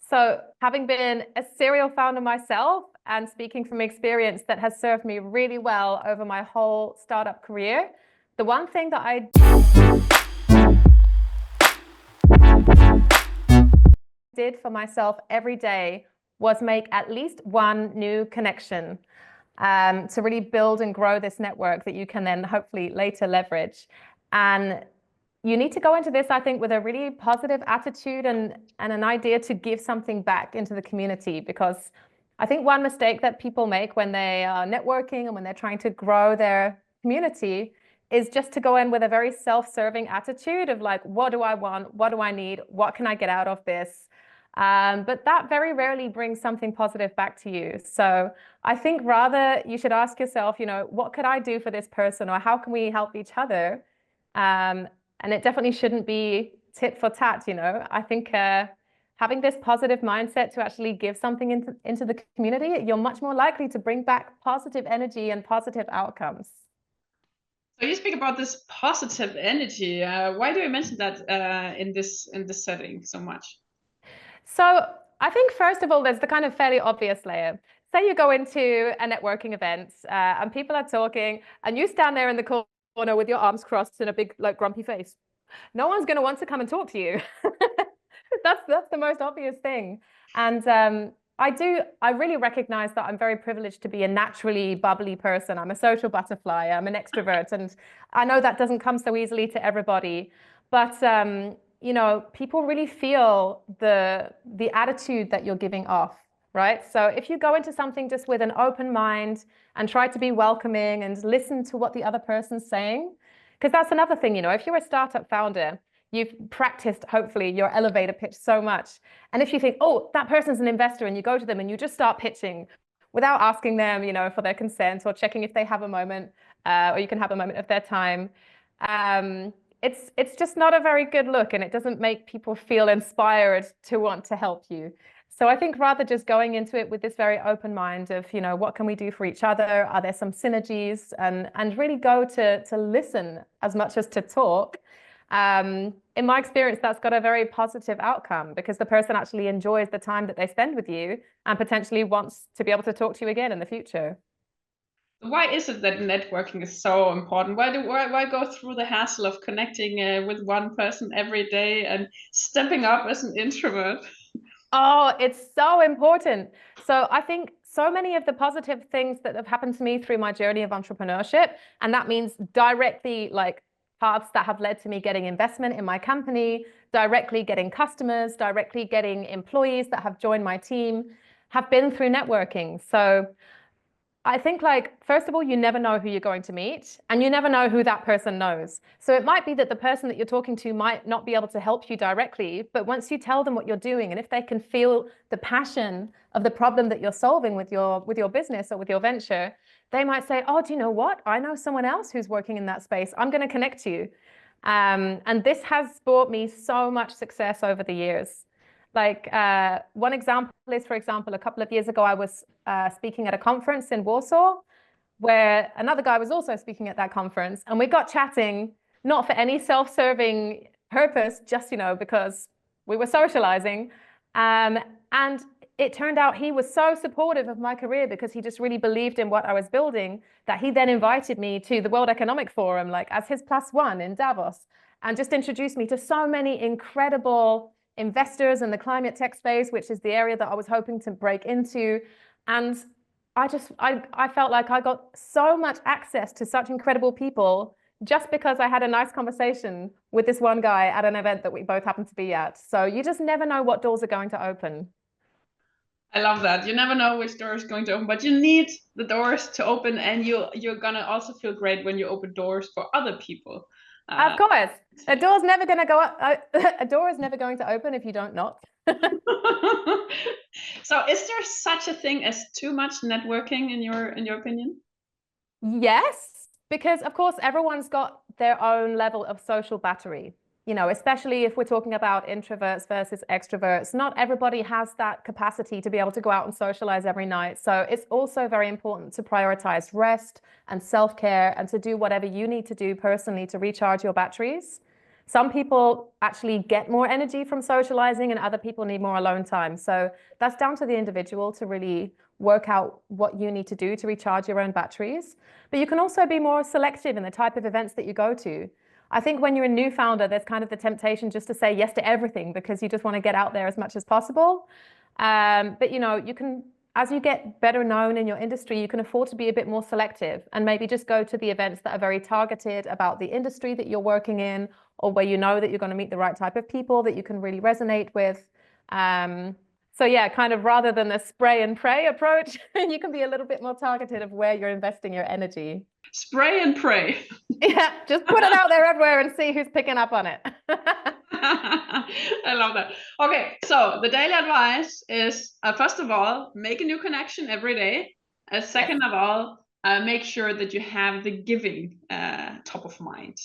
So, having been a serial founder myself and speaking from experience that has served me really well over my whole startup career, the one thing that I did for myself every day was make at least one new connection to really build and grow this network that you can then hopefully later leverage. And you need to go into this, I think, with a really positive attitude and an idea to give something back into the community. Because I think one mistake that people make when they are networking and when they're trying to grow their community is just to go in with a very self-serving attitude of like, what do I want? What do I need? What can I get out of this? But that very rarely brings something positive back to you. So I think rather you should ask yourself, what could I do for this person, or how can we help each other? And it definitely shouldn't be tit for tat. I think having this positive mindset to actually give something into the community, you're much more likely to bring back positive energy and positive outcomes. So you speak about this positive energy. Why do you mention that in this setting so much? So I think first of all, there's the kind of fairly obvious layer. Say you go into a networking event and people are talking, and you stand there in the corner with your arms crossed and a big like grumpy face. No one's going to want to come and talk to you. That's the most obvious thing. And I really recognize that I'm very privileged to be a naturally bubbly person. I'm a social butterfly. I'm an extrovert, and I know that doesn't come so easily to everybody. But people really feel the attitude that you're giving off, right? So if you go into something just with an open mind and try to be welcoming and listen to what the other person's saying, because that's another thing, if you're a startup founder, you've practiced, hopefully, your elevator pitch so much. And if you think, oh, that person's an investor, and you go to them and you just start pitching without asking them, for their consent or checking if they have a moment, or you can have a moment of their time, it's just not a very good look, and it doesn't make people feel inspired to want to help you. So I think rather just going into it with this very open mind of, what can we do for each other? Are there some synergies? And really go to listen as much as to talk. In my experience, that's got a very positive outcome because the person actually enjoys the time that they spend with you and potentially wants to be able to talk to you again in the future. Why is it that networking is so important? Why go through the hassle of connecting with one person every day and stepping up as an introvert? Oh, it's so important. So I think so many of the positive things that have happened to me through my journey of entrepreneurship, and that means directly like paths that have led to me getting investment in my company, directly getting customers, directly getting employees that have joined my team, have been through networking. So I think first of all, you never know who you're going to meet, and you never know who that person knows. So it might be that the person that you're talking to might not be able to help you directly, but once you tell them what you're doing, and if they can feel the passion of the problem that you're solving with your business or with your venture, they might say, oh, do you know what? I know someone else who's working in that space. I'm going to connect you. And this has brought me so much success over the years. One example is, for example, a couple of years ago, I was speaking at a conference in Warsaw where another guy was also speaking at that conference. And we got chatting, not for any self-serving purpose, just, because we were socializing. And it turned out he was so supportive of my career because he just really believed in what I was building that he then invited me to the World Economic Forum, as his +1 in Davos, and just introduced me to so many incredible investors in the climate tech space, which is the area that I was hoping to break into. And I felt like I got so much access to such incredible people just because I had a nice conversation with this one guy at an event that we both happened to be at. So you just never know what doors are going to open. I love that. You never know which door is going to open, but you need the doors to open, and you're gonna also feel great when you open doors for other people. Of course, a door's never going to go up. A door is never going to open if you don't knock. So, is there such a thing as too much networking in your opinion? Yes, because of course everyone's got their own level of social battery. Especially if we're talking about introverts versus extroverts, not everybody has that capacity to be able to go out and socialize every night. So it's also very important to prioritize rest and self-care and to do whatever you need to do personally to recharge your batteries. Some people actually get more energy from socializing and other people need more alone time. So that's down to the individual to really work out what you need to do to recharge your own batteries. But you can also be more selective in the type of events that you go to. I think when you're a new founder, there's kind of the temptation just to say yes to everything because you just want to get out there as much as possible. But you can, as you get better known in your industry, you can afford to be a bit more selective and maybe just go to the events that are very targeted about the industry that you're working in, or where you know that you're going to meet the right type of people that you can really resonate with. So yeah, kind of rather than the spray and pray approach, you can be a little bit more targeted of where you're investing your energy. Spray and pray. Yeah, just put it out there everywhere and see who's picking up on it. I love that. Okay, so the daily advice is, first of all, make a new connection every day. Second of all, make sure that you have the giving top of mind.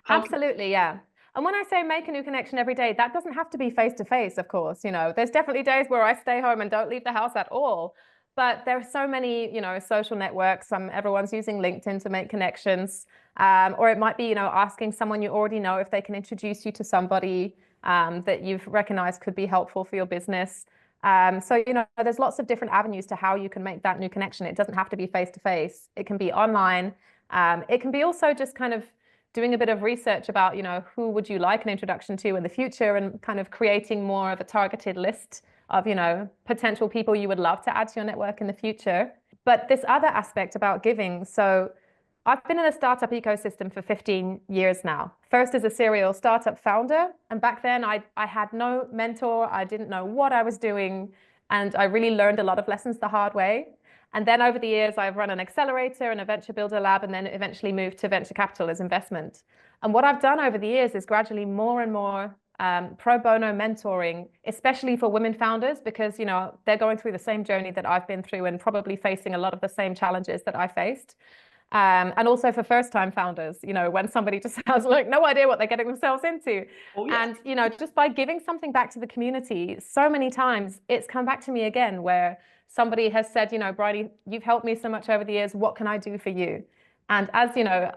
Absolutely, yeah. And when I say make a new connection every day, that doesn't have to be face to face, of course. There's definitely days where I stay home and don't leave the house at all. But there are so many, social networks. Everyone's using LinkedIn to make connections. Or it might be, asking someone you already know if they can introduce you to somebody that you've recognized could be helpful for your business. So, there's lots of different avenues to how you can make that new connection. It doesn't have to be face to face. It can be online. It can be also just kind of doing a bit of research about, who would you like an introduction to in the future, and kind of creating more of a targeted list of, potential people you would love to add to your network in the future. But this other aspect about giving, so I've been in the startup ecosystem for 15 years now. First as a serial startup founder, and back then I had no mentor, I didn't know what I was doing, and I really learned a lot of lessons the hard way. And then over the years, I've run an accelerator and a venture builder lab, and then eventually moved to venture capital as investment. And what I've done over the years is gradually more and more pro bono mentoring, especially for women founders, because they're going through the same journey that I've been through and probably facing a lot of the same challenges that I faced. And also for first-time founders, when somebody just has like no idea what they're getting themselves into. Oh, yeah. And just by giving something back to the community, so many times it's come back to me again where somebody has said, Bryony, you've helped me so much over the years. What can I do for you? And as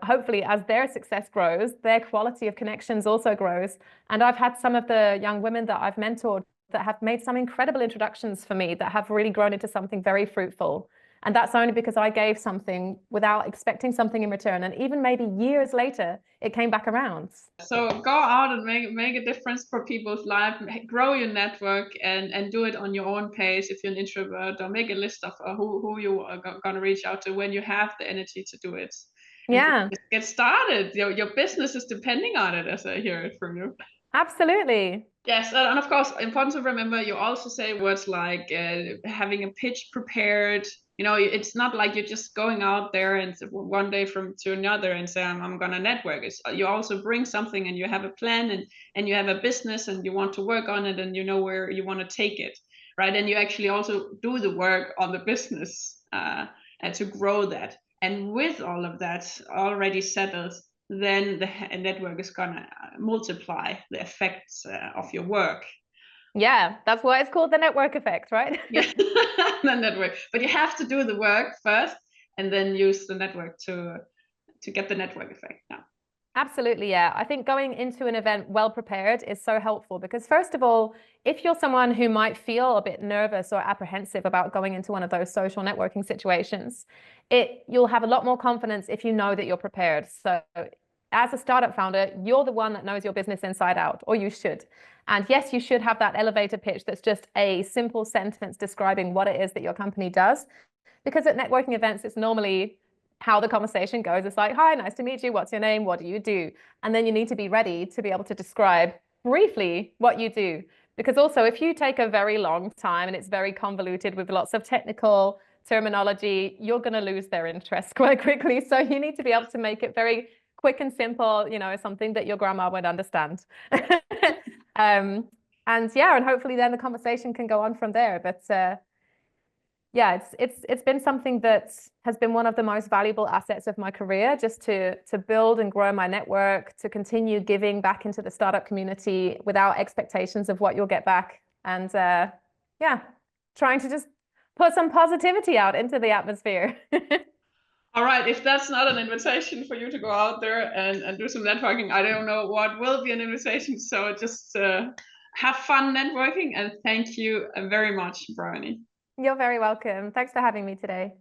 hopefully as their success grows, their quality of connections also grows. And I've had some of the young women that I've mentored that have made some incredible introductions for me that have really grown into something very fruitful. And that's only because I gave something without expecting something in return. And even maybe years later, it came back around. So go out and make a difference for people's life, grow your network, and do it on your own pace. If you're an introvert, or make a list of who you are going to reach out to when you have the energy to do it. Yeah. Just get started. Your business is depending on it, as I hear it from you. Absolutely. Yes, and of course, important to remember, you also say words like having a pitch prepared. It's not like you're just going out there and one day to another and say, I'm going to network. You also bring something, and you have a plan, and you have a business, and you want to work on it, and you know where you want to take it, right? And you actually also do the work on the business and to grow that. And with all of that already settled, then the network is going to multiply the effects of your work. Yeah, that's why it's called the network effect, right? Yeah, the network. But you have to do the work first, and then use the network to get the network effect. Yeah. Absolutely, yeah. I think going into an event well prepared is so helpful because, first of all, if you're someone who might feel a bit nervous or apprehensive about going into one of those social networking situations, you'll have a lot more confidence if you know that you're prepared. So as a startup founder, you're the one that knows your business inside out, or you should. And yes, you should have that elevator pitch that's just a simple sentence describing what it is that your company does. Because at networking events, it's normally how the conversation goes. It's like, hi, nice to meet you. What's your name? What do you do? And then you need to be ready to be able to describe briefly what you do. Because also, if you take a very long time and it's very convoluted with lots of technical terminology, you're going to lose their interest quite quickly. So you need to be able to make it very quick and simple, something that your grandma would understand. And hopefully then the conversation can go on from there. But yeah, it's been something that has been one of the most valuable assets of my career, just to build and grow my network, to continue giving back into the startup community without expectations of what you'll get back. And trying to just put some positivity out into the atmosphere. All right, if that's not an invitation for you to go out there and do some networking, I don't know what will be an invitation. So just have fun networking, and thank you very much, Bryony. You're very welcome. Thanks for having me today.